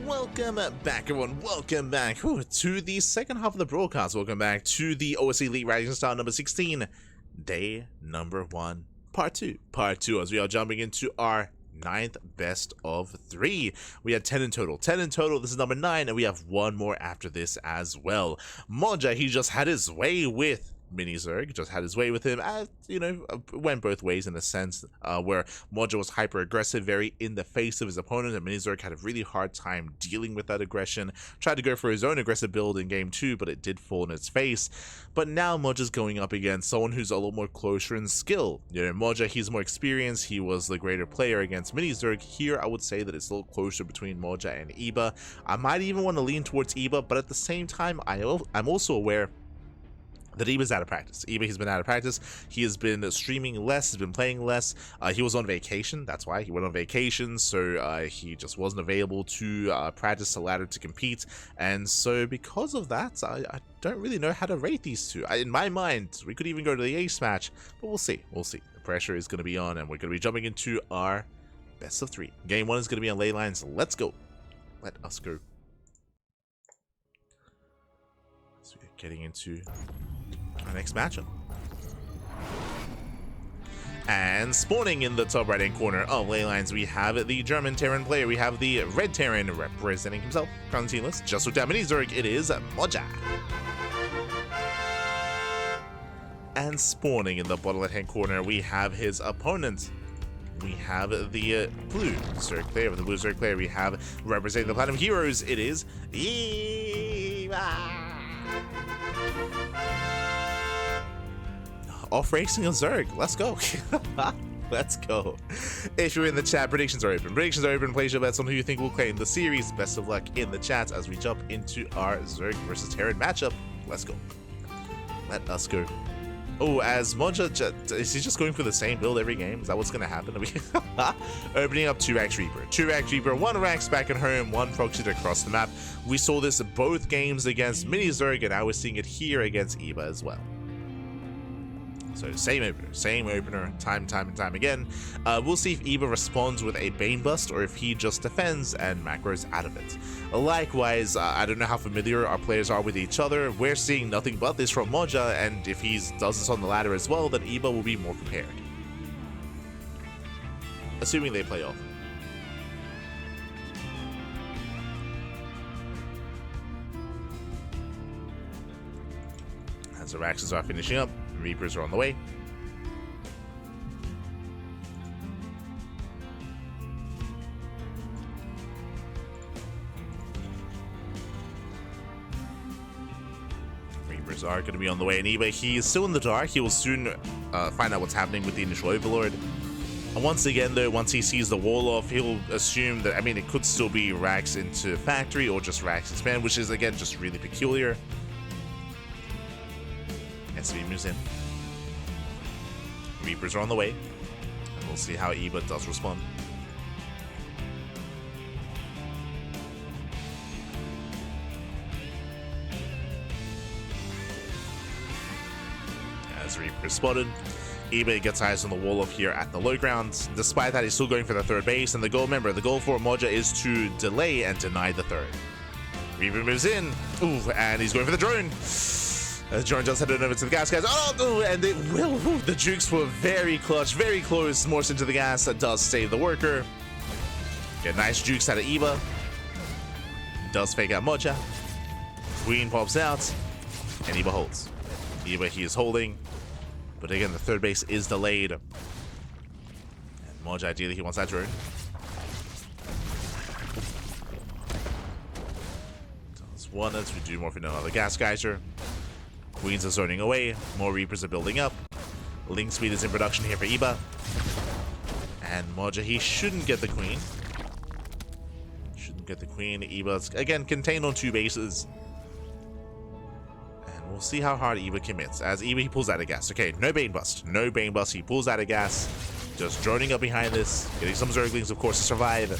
Welcome back, everyone. Welcome back to the second half of the broadcast. Welcome back to the OSC Elite Rising Star number 16, day number 1, part 2. Part 2, as we are jumping into our 9th best of 3. We had 10 in total. 10 in total. This is number 9, and we have one more after this as well. Moja, he just had his way with Mini Zerg, just had his way with him, went both ways in a sense, where Moja was hyper aggressive, very in the face of his opponent, and Mini Zerg had a really hard time dealing with that aggression. Tried to go for his own aggressive build in game 2, but it did fall in its face. But now Moja's going up against someone who's a lot more closer in skill. Moja, he's more experienced, he was the greater player against Mini Zerg. Here I would say that it's a little closer between Moja and Eba. I might even want to lean towards Eba, but at the same time I'm also aware that Eba's out of practice. Eba, he's been out of practice. He has been streaming less, he's been playing less. He was on vacation, that's why. He went on vacation, so he just wasn't available to practice the ladder to compete. And so because of that, I don't really know how to rate these two. In my mind, we could even go to the ace match, but we'll see. We'll see. The pressure is going to be on, and we're going to be jumping into our best of 3. Game 1 is going to be on ley lines. Let's go. Let us go. So we're getting into our next matchup. And spawning in the top right hand corner of ley lines, we have the German Terran player. We have the red Terran representing himself, Quarantineless. Just with that Mini Zerg, it is Moja. And spawning in the bottom left hand corner, we have his opponent. We have the blue Zerg player. With the blue Zerg player, we have representing the Platinum Heroes, it is Eva. Off racing a Zerg. Let's go. Let's go. If you're in the chat, predictions are open. Predictions are open. Place your bets on who you think will claim the series. Best of luck in the chat as we jump into our Zerg versus Terran matchup. Let's go. Let us go. Oh, as Moja, is he just going for the same build every game? Is that what's going to happen? Opening up 2 Rax Reaper. 2 Rax Reaper, 1 Rax back at home, 1 proxied across the map. We saw this both games against Mini Zerg, and now we're seeing it here against Eba as well. So same opener, time and time again. We'll see if Eba responds with a Bane Bust or if he just defends and macros out of it. Likewise, I don't know how familiar our players are with each other. We're seeing nothing but this from Moja, and if he does this on the ladder as well, then Eba will be more prepared. Assuming they play off. As the Raxes are finishing up, Reapers are on the way. Reapers are going to be on the way, and Eba, he is still in the dark. He will soon find out what's happening with the initial Overlord. And once again, though, once he sees the wall off, he'll assume that, it could still be Rax into Factory or just Rax Expand, which is, again, just really peculiar. SV moves in. Reapers are on the way, and we'll see how Eba does respond. As Reaper is spotted, Eba gets eyes on the wall up here at the low ground. Despite that, he's still going for the 3rd base, and the goal, remember, the goal for Moja is to delay and deny the 3rd. Reaper moves in, and he's going for the drone. As Jordan just headed over to the gas guys. Oh, and it will. The jukes were very clutch, very close. Morse into the gas. That does save the worker. Get nice jukes out of Eba. Does fake out Moja. Queen pops out. And Eba holds. Eba, he is holding. But again, the 3rd base is delayed. And Moja, ideally, he wants that drone. Does one as we do morphing another gas geyser. Queens are zoning away, more Reapers are building up. Link speed is in production here for Eba. And Moja, he shouldn't get the Queen. Eba's, again, contained on 2 bases. And we'll see how hard Eba commits. As Eba, he pulls out of gas. Okay, no Bane Bust. He pulls out of gas. Just droning up behind this. Getting some Zerglings, of course, to survive.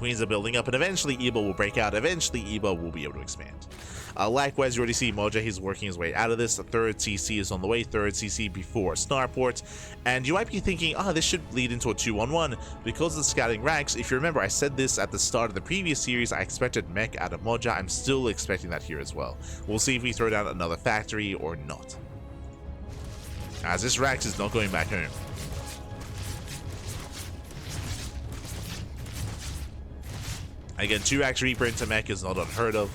Queens are building up, and eventually Eba will break out. Eventually Eba will be able to expand. Likewise, you already see Moja, he's working his way out of this. The third CC is on the way, third CC before Starport. And you might be thinking, this should lead into a 2-on-1 because of the scouting ranks. If you remember, I said this at the start of the previous series, I expected mech out of Moja. I'm still expecting that here as well. We'll see if we throw down another factory or not. As this Rax is not going back home. Again, 2 Rax Reaper into mech is not unheard of.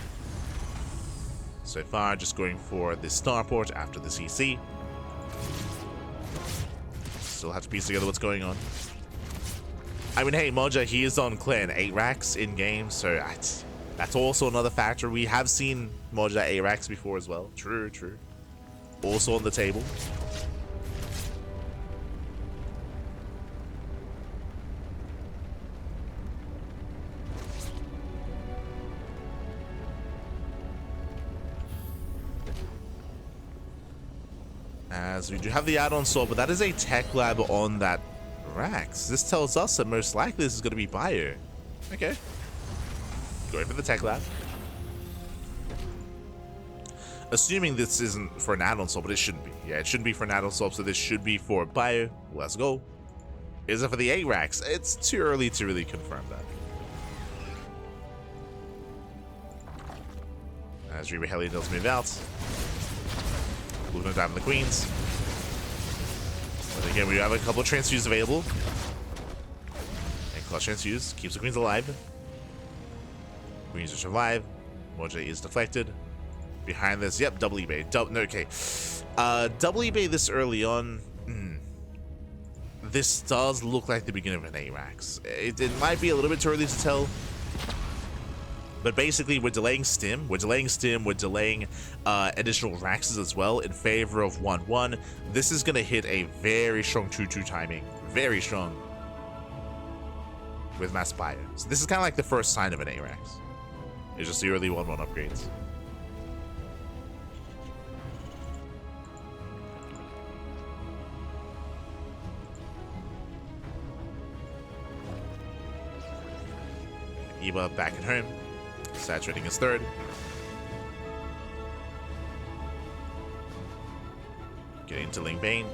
So far, just going for the Starport after the CC. Still have to piece together what's going on. I mean, hey, Moja, he is on clan 8 racks in game, so that's also another factor. We have seen Moja 8 racks before as well. True, true. Also on the table. As we do have the add-on store, but that is a tech lab on that Rax. This tells us that most likely this is going to be Bio. Okay. Going for the tech lab. Assuming this isn't for an add-on store, but it shouldn't be. Yeah, it shouldn't be for an add-on store, so this should be for Bio. Let's go. Is it for the 8 Rax? It's too early to really confirm that. As Reba Helly does move out. Moving down the Queens. But again, we have a couple of transfuse available. And clutch transfuse keeps the Queens alive. Queens are survive. Moja is deflected. Behind this, yep, double eBay. No, okay. Double eBay this early on. This does look like the beginning of an ARAX. It might be a little bit too early to tell. But basically, we're delaying stim. We're delaying additional Raxes as well in favor of 1-1. This is going to hit a very strong 2-2 timing. Very strong. With Mass Bio. So this is kind of like the first sign of an ARAX. It's just the early 1-1 upgrades. Eba back at home. Saturating his third. Getting into Ling Bane.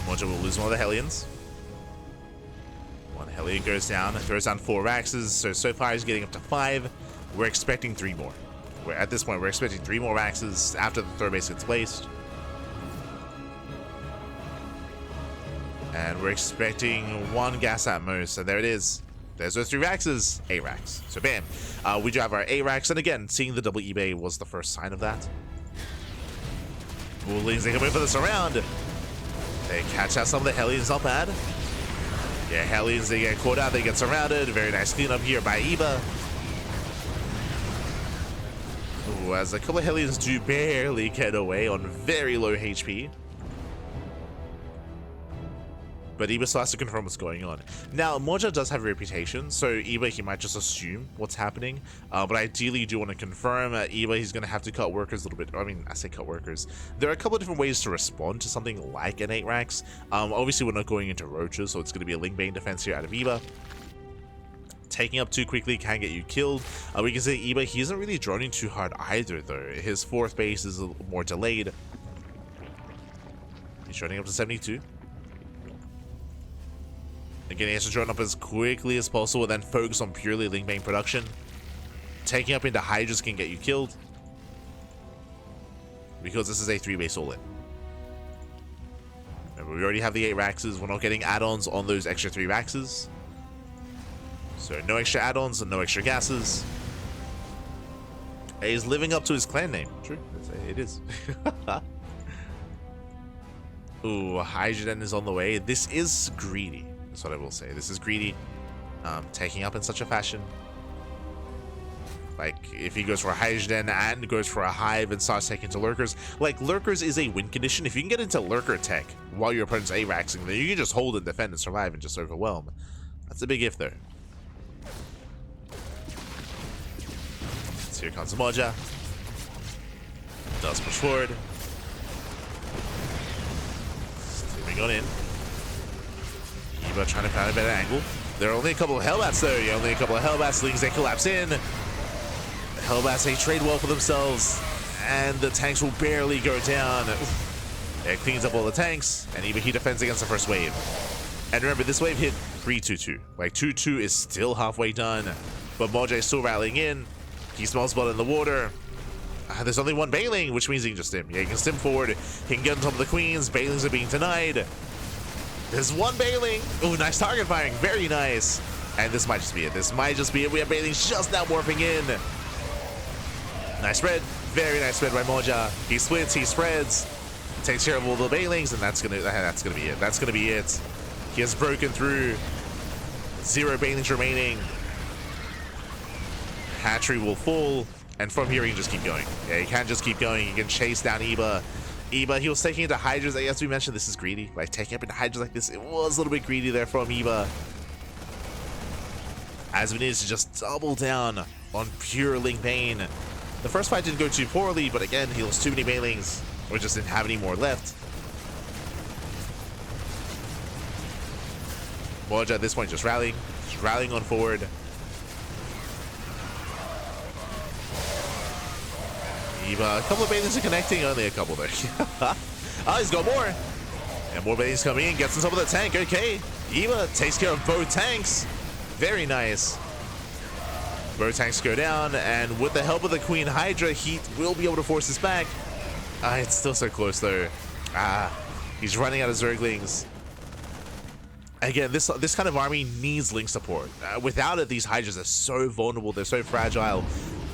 Moja will lose one of the Hellions. One Hellion goes down, throws down 4 Raxes, so far he's getting up to 5. We're expecting 3 more. At this point, we're expecting 3 more Raxes after the third base gets placed. And we're expecting 1 gas at most, and there it is. There's those 3 Raxes, ARAX. So bam, we do have our ARAX, and again, seeing the double eBay was the first sign of that. Ducklings, they come in for the surround. They catch out some of the Hellions, not bad. Yeah, Hellions, they get caught out, they get surrounded. Very nice cleanup here by Eba. Ooh, as a couple of Hellions do barely get away on very low HP. But Eba still has to confirm what's going on. Now, Moja does have a reputation, so Eba, he might just assume what's happening. But ideally, you do want to confirm. Eba, he's going to have to cut workers a little bit. I mean, I say cut workers. There are a couple of different ways to respond to something like an 8-Rax. Obviously, we're not going into roaches, so it's going to be a Ling Bane defense here out of Eba. Taking up too quickly can get you killed. We can say Eba, he isn't really droning too hard either, though. His 4th base is a little more delayed. He's droning up to 72. Again, he has to drone up as quickly as possible and then focus on purely Ling Bane production. Taking up into Hydras can get you killed. Because this is a 3-base all-in. Remember, we already have the 8 Raxes. We're not getting add-ons on those extra 3 Raxes. So no extra add-ons and no extra gases. He's living up to his clan name. True, it is. Ooh, Hydrogen is on the way. This is greedy. That's what I will say. This is greedy. Taking up in such a fashion. Like, if he goes for a Hydrogen and goes for a Hive and starts taking to Lurkers. Like, Lurkers is a win condition. If you can get into Lurker tech while your opponent's A-Raxing, then you can just hold and defend and survive and just overwhelm. That's a big if, though. So here comes Moja. does push forward. Moving on in. Eva trying to find a better angle. There are only a couple of Hellbats though. Yeah, only a couple of Hellbats. Lings, they collapse in. The Hellbats, they trade well for themselves. And the tanks will barely go down. It cleans up all the tanks. And Eva, he defends against the first wave. And remember, this wave hit 3-2-2. Like, 2-2 is still halfway done. But Moja is still rallying in. He smells blood in the water. There's only one Bailing, which means he can just stim. Yeah, he can stim forward. He can get on top of the queens. Bailings are being denied. There's one Bailing. Oh, nice target firing. Very nice. And this might just be it. This might just be it. We have Bailings just now morphing in. Nice spread. Very nice spread by Moja. He splits. He spreads. Takes care of all the Bailings, and that's gonna be it. That's gonna be it. He has broken through. 0 Bailings remaining. Hatchery will fall. And from here, he can just keep going. Yeah, he can just keep going. He can chase down Eba. Eba, he was taking into Hydras. As we mentioned, this is greedy. Like, taking up into Hydras like this, it was a little bit greedy there from Eba. As it is to just double down on pure Ling Bane. The first fight didn't go too poorly, but again, he lost too many Bailings. Or just didn't have any more left. Moja at this point just rallying on forward. Eva, a couple of Bailings are connecting, only a couple there. Oh, he's got more. And more Bailings coming in, gets on top of the tank, okay. Eva takes care of both tanks. Very nice. Both tanks go down, and with the help of the Queen Hydra, he will be able to force this back. It's still so close though. He's running out of Zerglings. Again, this kind of army needs Link support. Without it, these Hydras are so vulnerable, they're so fragile.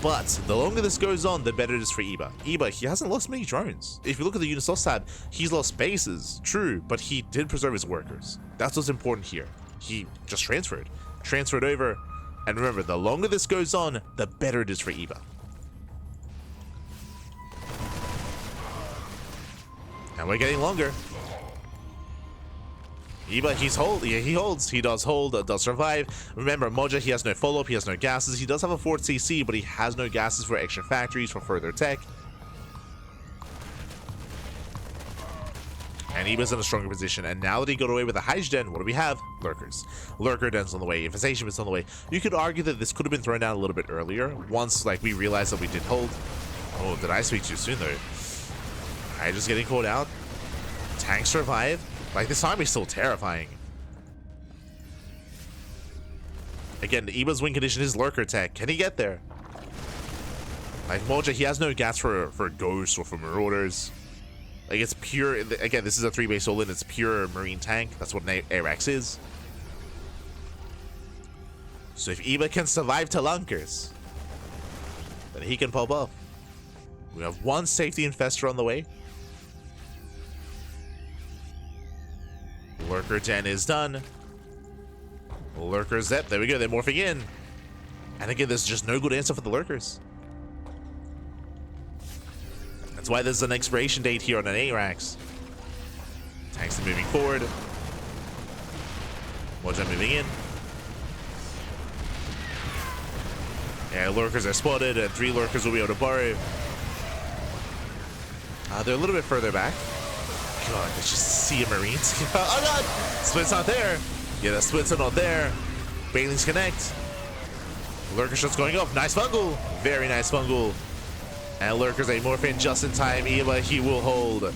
But the longer this goes on, the better it is for Eba. Eba, he hasn't lost many drones. If you look at the unit source tab, he's lost bases, true, but he did preserve his workers. That's what's important here. He just transferred over. And remember, the longer this goes on, the better it is for Eba. And we're getting longer. Eba, he holds. He does hold, does survive. Remember, Moja, he has no follow-up, he has no gases. He does have a 4 CC, but he has no gases for extra factories, for further tech. And Eba's in a stronger position. And now that he got away with the Hydra, what do we have? Lurkers. Lurker den's on the way. Infestation is on the way. You could argue that this could have been thrown down a little bit earlier, once like we realized that we did hold. Oh, did I speak too soon though? Hydra's getting called out. Tanks survive. Like, this army is still terrifying. Again, Eba's win condition is Lurker tech. Can he get there? Like, Moja, he has no gas for Ghosts or for Marauders. Like, it's pure... Again, this is a 3-base all-in. It's pure Marine tank. That's what an ARAX is. So if Eba can survive to Lunkers, then he can pop off. We have one safety infestor on the way. Lurker Den is done. Lurker Zep, there we go, they're morphing in. And again, there's just no good answer for the Lurkers. That's why there's an expiration date here on an ARAX. Tanks are moving forward. Moja moving in. Yeah, Lurkers are spotted, and 3 Lurkers will be able to borrow. They're a little bit further back. God, let's just see a Marines. Oh god! Split's not there. Yeah, the splits are not there. Bailings connect. Lurker shots going up. Nice fungal. Very nice fungal. And Lurker's a morph in just in time. Eba, he will hold.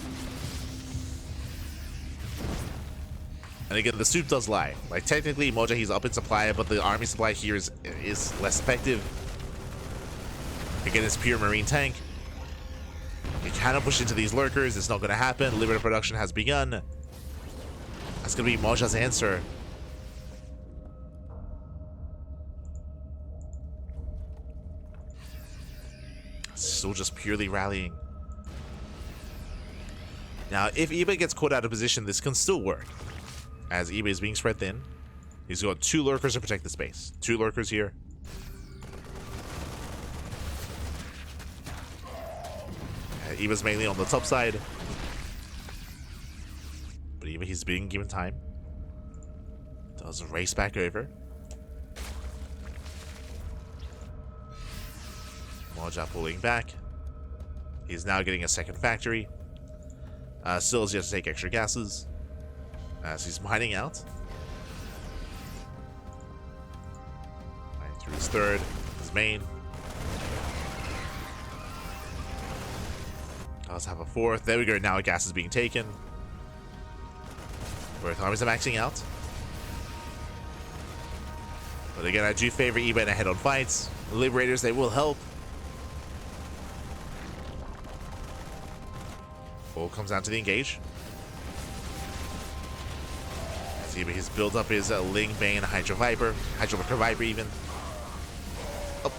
And again, the soup does lie. Like, technically, Moja, he's up in supply, but the army supply here is less effective. Again, it's pure Marine tank. We cannot push into these Lurkers. It's not going to happen. Limited production has begun. That's going to be Moja's answer. Still just purely rallying. Now, if Eba gets caught out of position, this can still work. As Eba is being spread thin. He's got 2 Lurkers to protect the space. 2 Lurkers here. Eba's mainly on the top side. But Eba, he's being given time. Does race back over. Moja pulling back. He's now getting a second factory. Still has yet to take extra gases. As he's mining out. Mining through his third, his main. Let's have a fourth. There we go. Now a gas is being taken. Both armies are maxing out. But again, I do favor Eva in a head-on fights. The Liberators, they will help. All comes down to the engage. As Eva, he's built up his Ling, Bane, Hydra Viper even. Oh.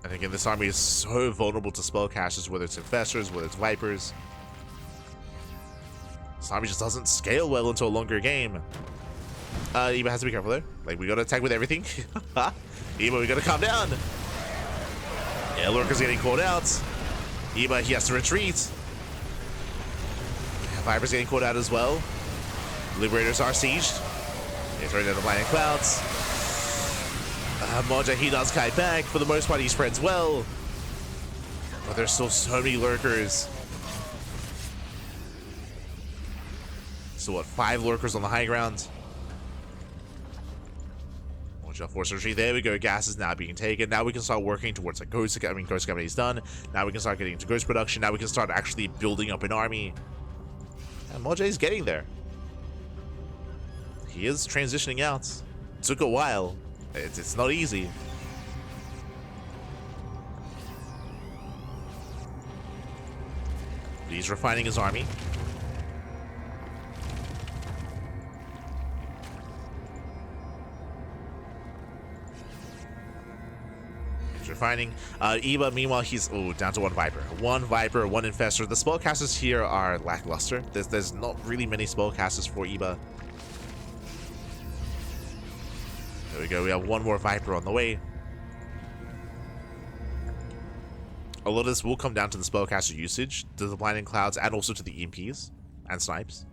And again, this army is so vulnerable to spellcasters, whether it's Infestors, whether it's Vipers. This army just doesn't scale well into a longer game. Eva has to be careful there. Like, we gotta attack with everything. Eva, we gotta calm down. Yeah, Lurker's getting caught out. Eva, he has to retreat. Yeah, Viper's getting caught out as well. Liberators are sieged. They throw down the blinding clouds. Moja, he does kite back. For the most part, he spreads well. But there's still so many Lurkers. So what, 5 Lurkers on the high ground. Moja force retreat. There we go. Gas is now being taken. Now we can start working towards a ghost. I mean, ghost company's done. Now we can start getting into ghost production. Now we can start actually building up an army. And Moja is getting there. He is transitioning out. It took a while. It's not easy. He's refining his army. He's refining. Eva, meanwhile, he's down to 1 Viper. 1 Viper, 1 Infestor. The spellcasters here are lackluster. There's not really many spellcasters for Eva. There we go. We have 1 more Viper on the way. A lot of this will come down to the spellcaster usage, to the blinding clouds, and also to the EMPs and snipes.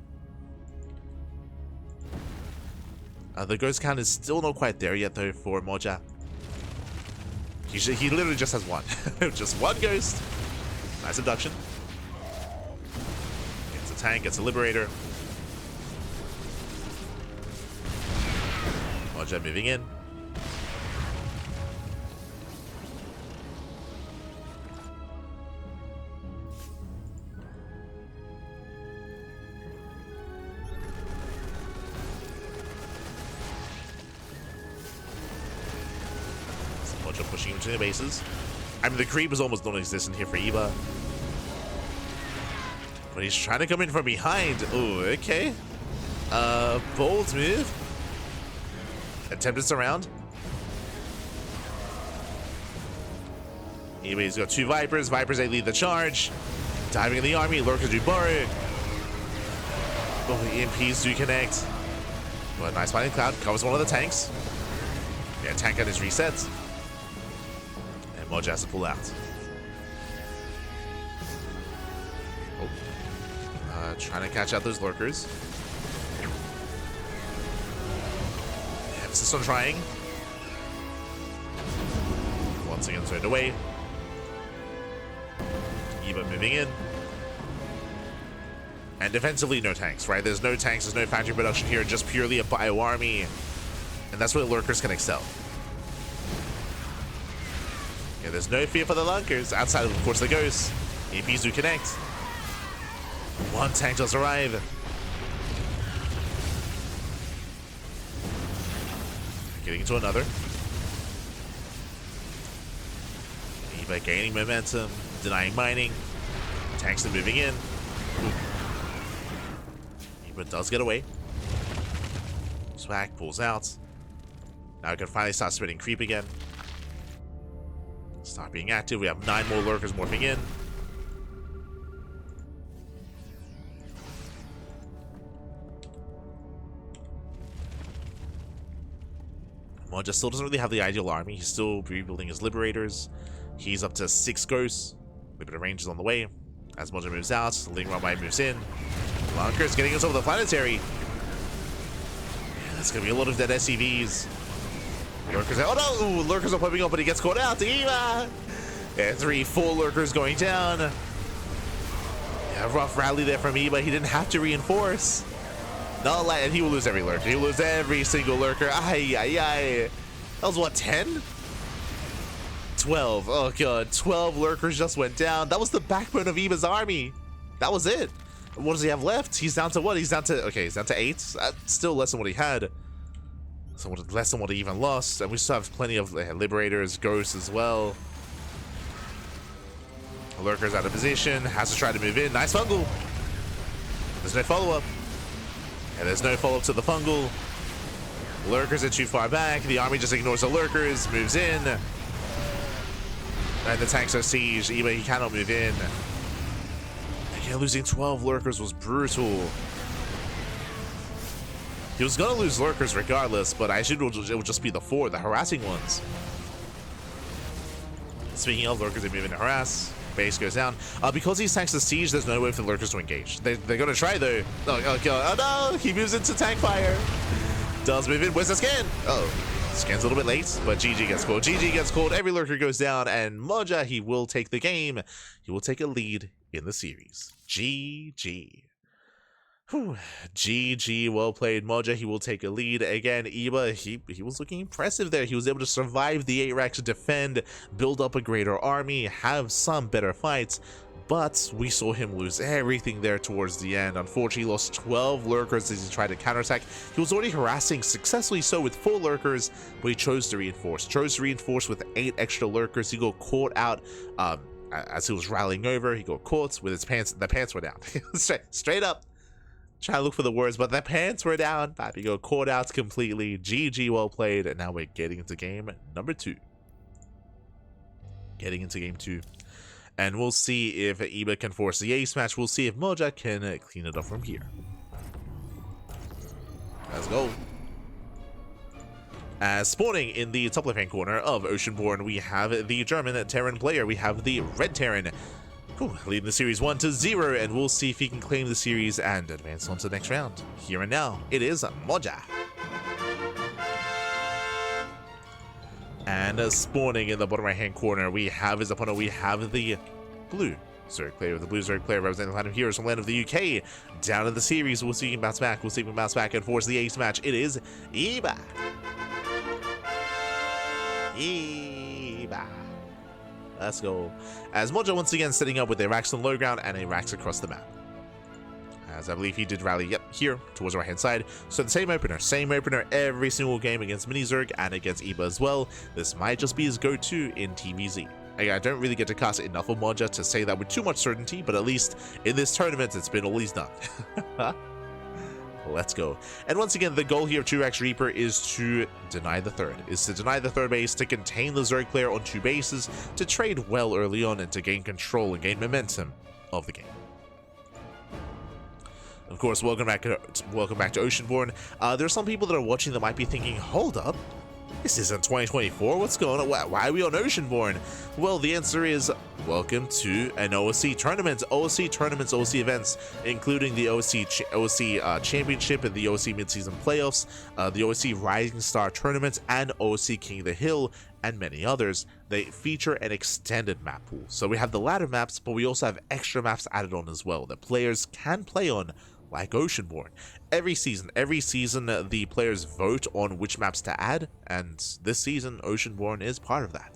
The ghost count is still not quite there yet, though, for Moja. He literally just has 1. Just 1 ghost. Nice abduction. Gets a tank, gets a Liberator. Moja moving in. Moja pushing him to the bases. I mean, the creep is almost non-existent here for Eva. But he's trying to come in from behind. Oh, okay. Bold move. Attempted surround. Anyway, he's got 2 Vipers. Vipers, they lead the charge. Diving in the army. Lurkers do borrow. Oh, the EMPs do connect. But nice fighting cloud. Covers one of the tanks. Yeah, tank gun is reset. And Moja has to pull out. Oh. Trying to catch out those Lurkers. Emphasis on trying. Once again turned away. Eva moving in. And defensively, no tanks, right? There's no tanks, there's no factory production here, just purely a bio army. And that's where Lurkers can excel. Yeah, there's no fear for the Lurkers, outside of course, the Ghosts. EMPs do connect. 1 tank does arrive. Getting into another. Eva gaining momentum, denying mining. Tanks are moving in. Eva does get away. Swag pulls out. Now we can finally start spreading creep again. Start being active. We have 9 more Lurkers morphing in. Moja still doesn't really have the ideal army. He's still rebuilding his Liberators. He's up to 6 Ghosts. A bit of range is on the way. As Moja moves out, Ling Rambai moves in. Lurkers getting us over the planetary. Yeah, there's going to be a lot of dead SCVs. Lurkers out. Oh no! Ooh, lurkers are popping up, but he gets caught out. Eva! Yeah, 3-4 lurkers going down. Yeah, rough rally there from Eva. He didn't have to reinforce. No, and he will lose every lurker. He will lose every single lurker. Ay, ay, ay. That was what, 10? 12. Oh god, 12 lurkers just went down. That was the backbone of Eva's army. That was it. What does he have left? He's down to what? He's down to, okay, he's down to 8. Still less than what he had. So less than what he even lost. And we still have plenty of liberators, ghosts as well. Lurker's out of position, has to try to move in. Nice fungal. There's no follow-up. And there's no follow-up to the fungal. Lurkers are too far back. The army just ignores the lurkers, moves in. And the tanks are sieged. Eva, he cannot move in. Again, losing 12 lurkers was brutal. He was going to lose lurkers regardless, but I assumed it would just be the 4, the harassing ones. Speaking of lurkers, they move in to harass. Base goes down. Because these tanks are siege, there's no way for the lurkers to engage. They're going to try though. Oh god. Oh no! He moves into tank fire. Does move in. Where's the scan? Oh, scan's a little bit late, but GG gets called. GG gets called. Every lurker goes down, and Moja, he will take the game. He will take a lead in the series. GG. Whew. GG, well played, Moja. He will take a lead. Again, Eba, he was looking impressive there. He was able to survive the 8 racks, defend, build up a greater army, have some better fights, but we saw him lose everything there towards the end. Unfortunately, he lost 12 lurkers as he tried to counterattack. He was already harassing successfully so with 4 lurkers, but he chose to reinforce with 8 extra lurkers. He got caught out as he was rallying over. He got caught with his pants. The pants were down. straight up. Trying to look for the words, but their pants were down. He got caught out completely. GG, well played. And now we're getting into game number 2. Getting into game 2. And we'll see if Eba can force the ace match. We'll see if Moja can clean it up from here. Let's go. As spawning in the top left-hand corner of Oceanborn, we have the German Terran player. We have the Red Terran. Leading the series 1-0, and we'll see if he can claim the series and advance on to the next round. Here and now, it is Moja. And spawning in the bottom right-hand corner, we have his opponent. We have the blue Zerg player. The blue Zerg player representing the Platinum Heroes from land of the UK. Down in the series, we'll see if he can bounce back. We'll see if he can bounce back and force the ace match. It is Eba. Eba. Let's go. As Moja once again setting up with a racks on low ground and a racks across the map. As I believe he did rally, yep, here towards the right hand side. So the same opener every single game against Mini Zerg and against Eba as well. This might just be his go-to in Team EZ. I don't really get to cast enough of Moja to say that with too much certainty, but at least in this tournament, it's been all he's done. Let's go. And once again, the goal here of 2-Rax Reaper is to deny the third base, to contain the Zerg player on 2 bases, to trade well early on, and to gain control and gain momentum of the game. Of course, welcome back to Oceanborn. There are some people that are watching that might be thinking, hold up, this isn't 2024, what's going on? Why are we on Oceanborn? Well, the answer is, welcome to an OSC tournament. OSC tournaments, OSC events, including the OSC Championship and the OSC Midseason Playoffs, the OSC Rising Star tournaments, and OSC King of the Hill, and many others. They feature an extended map pool. So we have the ladder maps, but we also have extra maps added on as well that players can play on, like Oceanborn. Every season, the players vote on which maps to add, and this season, Oceanborn is part of that.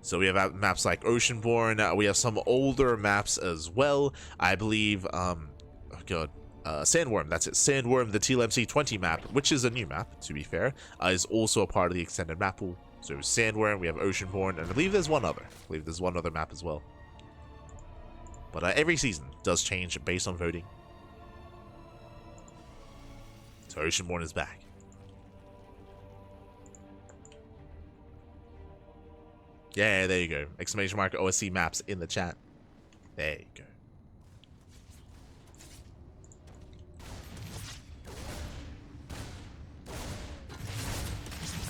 So we have maps like Oceanborn, we have some older maps as well. I believe, Sandworm, that's it. Sandworm, the TLMC 20 map, which is a new map, to be fair, is also a part of the extended map pool. So Sandworm, we have Oceanborn, and I believe there's one other map as well. But every season does change based on voting. So Oceanborn is back. Yeah, there you go. Exclamation mark OSC maps in the chat. There you go.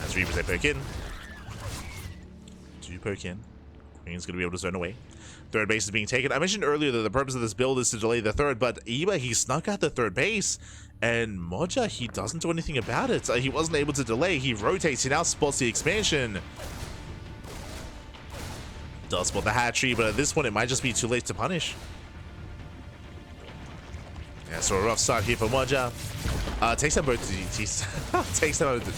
As Reapers, they poke in. 2 poke in. He's going to be able to zone away. Third base is being taken. I mentioned earlier that the purpose of this build is to delay the third, but Eba, he snuck out the third base, and Moja, he doesn't do anything about it. He wasn't able to delay. He rotates. He now spots the expansion. Does spot the hatchery, but at this point, it might just be too late to punish. Yeah, so a rough start here for Moja. Takes down both ZvTs.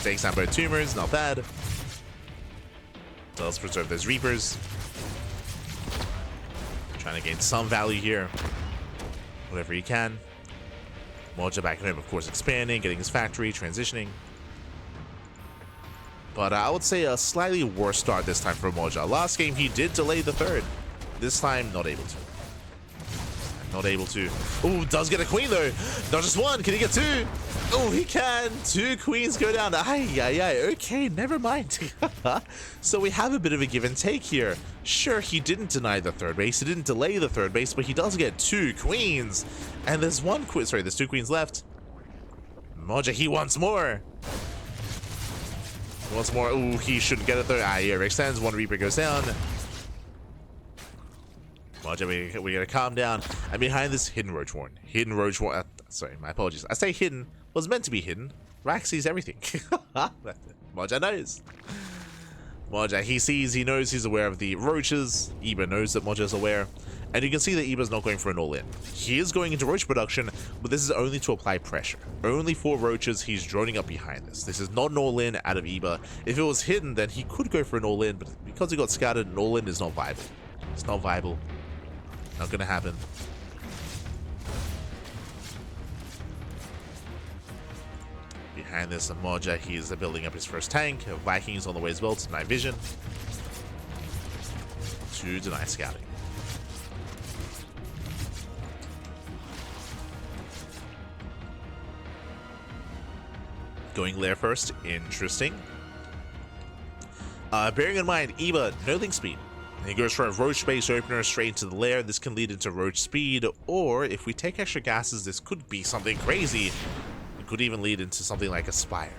takes down both tumors. Not bad. Does preserve those Reapers. Trying to gain some value here. Whatever he can. Moja back at him, of course, expanding, getting his factory, transitioning. But I would say a slightly worse start this time for Moja. Last game, he did delay the third. This time, not able to. Not able to. Ooh, does get a queen though. Not just one. Can he get two? Oh, he can. Two queens go down. Okay, never mind. So we have a bit of a give and take here. Sure, he didn't deny the third base. He didn't delay the third base, but he does get two queens. And there's one queen. Sorry, there's two queens left. Moja, he wants more. He wants more. Ooh, he shouldn't get it though. Here extends. One Reaper goes down. Moja, we gotta calm down. And behind this, hidden Roach Warren. Hidden Roach Warren. Sorry, my apologies. I say hidden. Was meant to be hidden. Rax sees everything. Moja knows. Moja, he sees, he knows, he's aware of the roaches. Eba knows that Moja's aware. And you can see that Eba's not going for an all-in. He is going into roach production, but this is only to apply pressure. Only for roaches, he's droning up behind this. This is not an all-in out of Eba. If it was hidden, then he could go for an all-in, but because he got scattered, an all-in is not viable. It's not viable. Not gonna happen. Behind this, Moja, he is building up his first tank. Vikings on the way as well to deny vision. To deny scouting. Going lair first. Interesting. Bearing in mind, Eba, no link speed. He goes for a roach base opener straight into the lair. This can lead into roach speed, or if we take extra gases, this could be something crazy. It could even lead into something like a spire.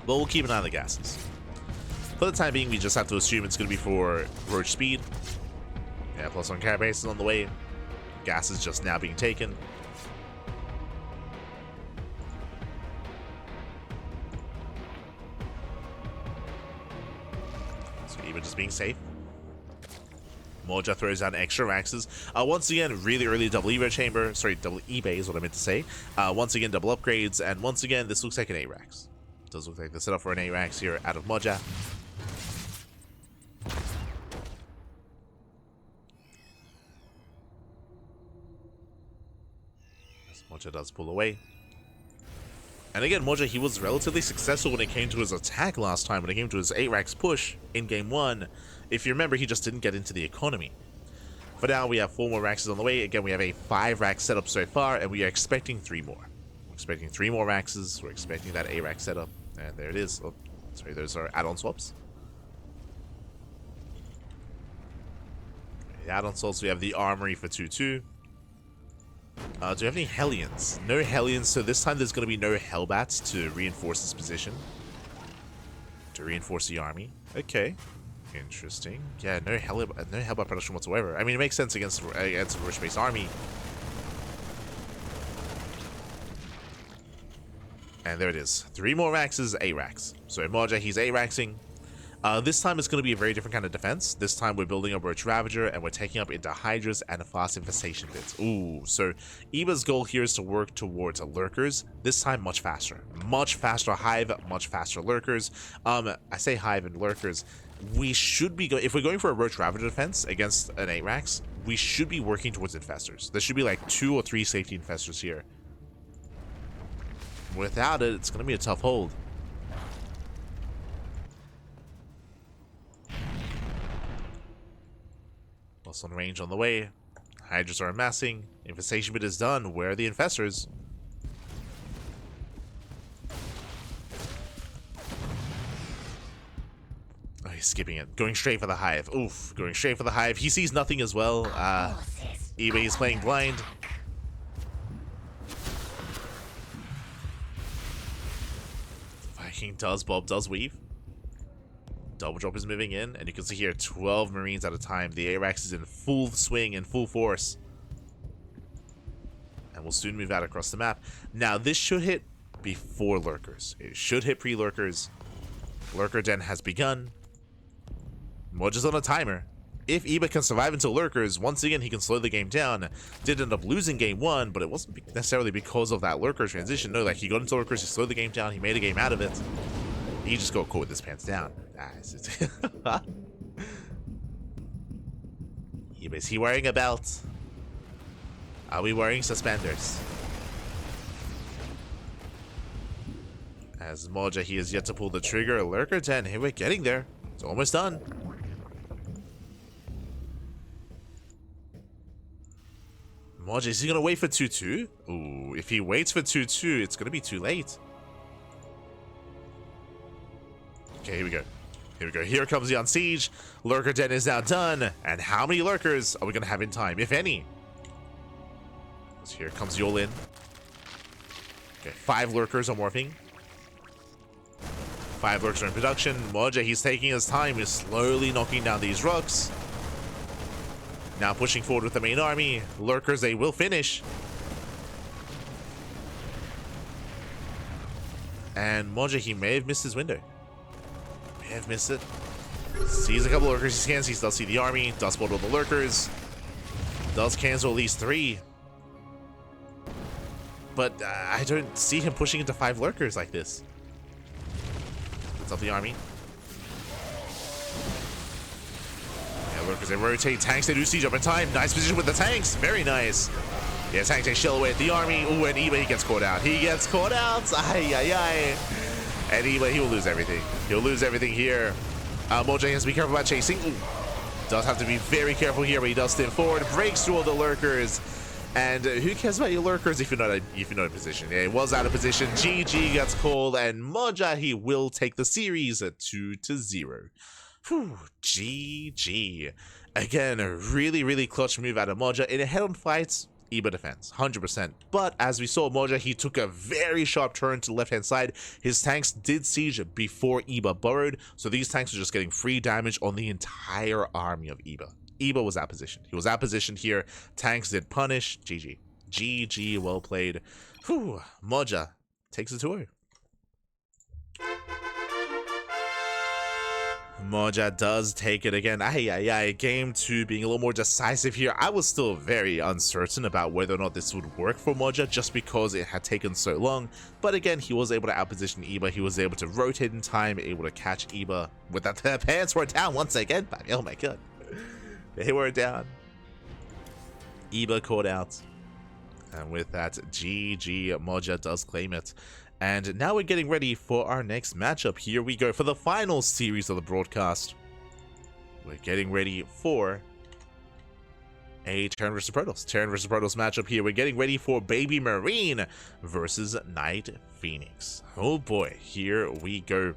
But we'll keep an eye on the gases. For the time being, we just have to assume it's going to be for roach speed. Yeah, plus one carapace is on the way. Gas is just now being taken. Just being safe. Moja throws down extra Raxes. Once again, really early double Evo chamber. Sorry, double eBay is what I meant to say. Once again, double upgrades. And once again, this looks like an A-Rax. Does look like the setup for an A-Rax here out of Moja. Moja does pull away. And again, Moja, he was relatively successful when it came to his attack last time, when it came to his 8-Rax push in Game 1. If you remember, he just didn't get into the economy. For now, we have 4 more Raxes on the way. Again, we have a 5-Rax setup so far, and we are expecting 3 more. We're expecting 3 more Raxes. We're expecting that 8-Rax setup. And there it is. Oh, sorry, those are add-on swaps. The add-on swaps, we have the Armory for 2-2. Do we have any Hellions? No Hellions, so this time there's going to be no Hellbats to reinforce this position. To reinforce the army. Okay. Interesting. Yeah, no Hellbat production whatsoever. I mean, it makes sense against a roach-based army. And there it is. 3 more Raxes, A-Rax. So Moja, he's A-Raxing. This time it's going to be a very different kind of defense. This time we're building up Roach Ravager and we're taking up into Hydras and a fast infestation bits. Ooh, so Eba's goal here is to work towards Lurkers. This time much faster. Much faster Hive, much faster Lurkers. I say Hive and Lurkers. We should be if we're going for a Roach Ravager defense against an 8-Rax, we should be working towards Infestors. There should be like 2 or 3 safety Infestors here. Without it, it's going to be a tough hold. On range on the way. Hydras are amassing. Infestation bit is done. Where are the infestors? Oh, he's skipping it. Going straight for the hive. Oof. Going straight for the hive. He sees nothing as well. eBay is playing blind. Viking does. Bob does weave. Double drop is moving in, and you can see here 12 Marines at a time. The ARAX is in full swing and full force. And we'll soon move out across the map. Now, this should hit before Lurkers. It should hit pre-Lurkers. Lurker Den has begun. Moja's on a timer. If Eba can survive until Lurkers, once again, he can slow the game down. Did end up losing game 1, but it wasn't necessarily because of that Lurker transition. No, like, he got into Lurkers, he slowed the game down, he made a game out of it. He just got caught with his pants down. Is he wearing a belt? Are we wearing suspenders? As Moja, he is yet to pull the trigger. Lurker 10, here we're getting there. It's almost done. Moja, is he gonna wait for 2-2? Ooh, if he waits for 2-2, it's gonna be too late. Okay, here we go. Here we go. Here comes the Unsiege. Lurker Den is now done. And how many Lurkers are we gonna have in time, if any? So here comes Yolin. Okay, 5 Lurkers are morphing. 5 Lurkers are in production. Moja, he's taking his time. He's slowly knocking down these rocks. Now pushing forward with the main army. Lurkers, they will finish. And Moja, he may have missed his window. May have missed it. Sees a couple Lurkers he scans. He does see the army. Does spot all the Lurkers. Does cancel at least 3. But I don't see him pushing into 5 Lurkers like this. It's up the army. Lurkers, they rotate. Tanks, they do siege up in time. Nice position with the tanks. Very nice. Yeah, tanks, they shell away at the army. Ooh, and Eba, he gets caught out. He gets caught out. Ay, ay, ay. And Eba, he will lose everything. He'll lose everything here. Moja has to be careful about chasing. Ooh. Does have to be very careful here, but he does step forward. Breaks through all the Lurkers. And who cares about your Lurkers if you're not in position? Yeah, it was out of position. GG gets called, and Moja, he will take the series at 2-0. Whew, GG. Again, a really clutch move out of Moja. In a head-on fight, Eba defends, 100%. But as we saw, Moja, he took a very sharp turn to the left-hand side. His tanks did siege before Eba burrowed, so these tanks are just getting free damage on the entire army of Eba. Eba was out positioned. He was out positioned here. Tanks did punish. GG. GG, well played. Whew, Moja takes it to her. Moja does take it again. Game 2 being a little more decisive here. I was still very uncertain about whether or not this would work for Moja just because it had taken so long. But again, he was able to outposition Eba. He was able to rotate in time, able to catch Eba with that. Their pants were down once again. Oh my god. They were down. Eba caught out. And with that, GG, Moja does claim it. And now we're getting ready for our next matchup. Here we go for the final series of the broadcast. We're getting ready for a Terran vs Protoss. Terran vs Protoss matchup here. We're getting ready for Baby Marine versus Night Phoenix. Oh boy, here we go.